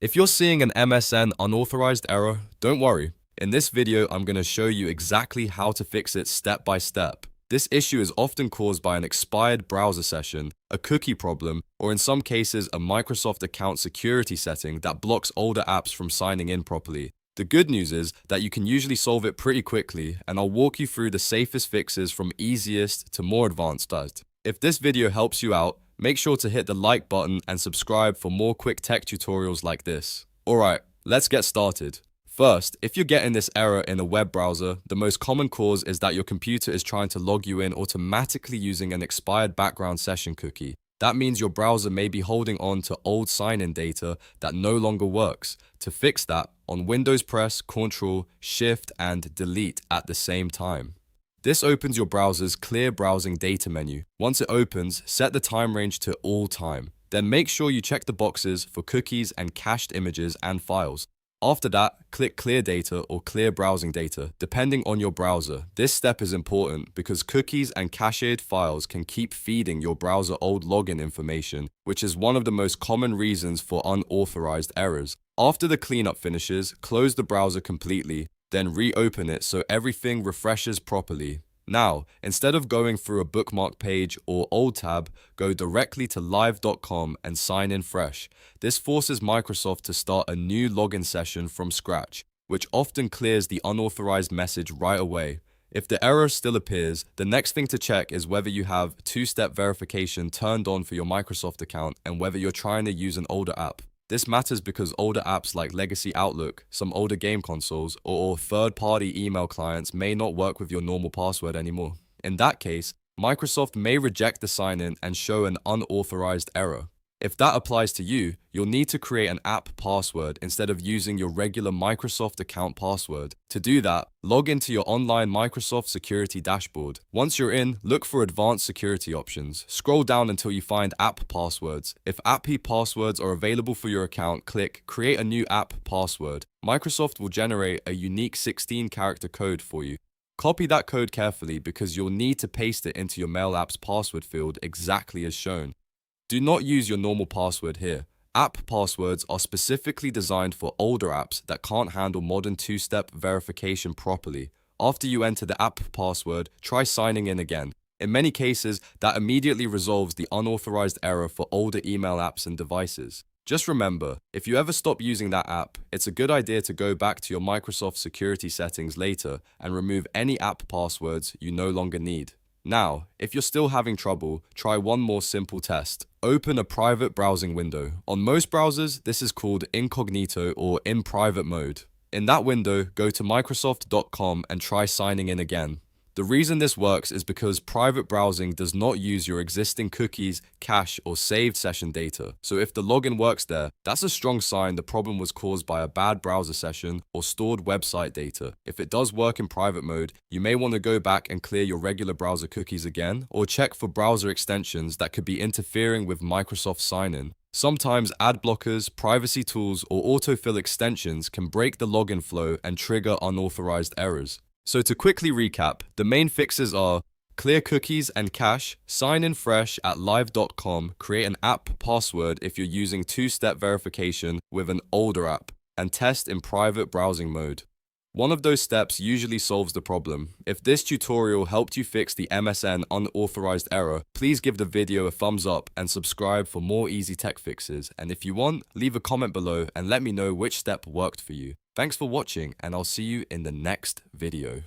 If you're seeing an MSN unauthorized error, don't worry. In this video, I'm going to show you exactly how to fix it step by step. This issue is often caused by an expired browser session, a cookie problem, or in some cases, a Microsoft account security setting that blocks older apps from signing in properly. The good news is that you can usually solve it pretty quickly, and I'll walk you through the safest fixes from easiest to more advanced. If this video helps you out, make sure to hit the like button and subscribe for more quick tech tutorials like this. Alright, let's get started. First, if you're getting this error in a web browser, the most common cause is that your computer is trying to log you in automatically using an expired background session cookie. That means your browser may be holding on to old sign-in data that no longer works. To fix that, on Windows press Ctrl, Shift, and Delete at the same time. This opens your browser's Clear Browsing Data menu. Once it opens, set the time range to all time. Then make sure you check the boxes for cookies and cached images and files. After that, click Clear Data or Clear Browsing Data, depending on your browser. This step is important because cookies and cached files can keep feeding your browser old login information, which is one of the most common reasons for unauthorized errors. After the cleanup finishes, close the browser completely, then reopen it so everything refreshes properly. Now, instead of going through a bookmark page or old tab, go directly to live.com and sign in fresh. This forces Microsoft to start a new login session from scratch, which often clears the unauthorized message right away. If the error still appears, the next thing to check is whether you have two-step verification turned on for your Microsoft account and whether you're trying to use an older app. This matters because older apps like Legacy Outlook, some older game consoles, or third-party email clients may not work with your normal password anymore. In that case, Microsoft may reject the sign-in and show an unauthorized error. If that applies to you, you'll need to create an app password instead of using your regular Microsoft account password. To do that, log into your online Microsoft security dashboard. Once you're in, look for advanced security options. Scroll down until you find app passwords. If app passwords are available for your account, click Create a new app password. Microsoft will generate a unique 16-character code for you. Copy that code carefully because you'll need to paste it into your Mail app's password field exactly as shown. Do not use your normal password here. App passwords are specifically designed for older apps that can't handle modern two-step verification properly. After you enter the app password, try signing in again. In many cases, that immediately resolves the unauthorized error for older email apps and devices. Just remember, if you ever stop using that app, it's a good idea to go back to your Microsoft security settings later and remove any app passwords you no longer need. Now, if you're still having trouble, try one more simple test. Open a private browsing window. On most browsers, this is called Incognito or InPrivate mode. In that window, go to Microsoft.com and try signing in again. The reason this works is because private browsing does not use your existing cookies, cache, or saved session data. So if the login works there, that's a strong sign the problem was caused by a bad browser session or stored website data. If it does work in private mode, you may want to go back and clear your regular browser cookies again, or check for browser extensions that could be interfering with Microsoft sign-in. Sometimes ad blockers, privacy tools, or autofill extensions can break the login flow and trigger unauthorized errors. So to quickly recap, the main fixes are clear cookies and cache, sign in fresh at live.com, create an app password if you're using two-step verification with an older app, and test in private browsing mode. One of those steps usually solves the problem. If this tutorial helped you fix the MSN unauthorized error, please give the video a thumbs up and subscribe for more easy tech fixes. And if you want, leave a comment below and let me know which step worked for you. Thanks for watching, and I'll see you in the next video.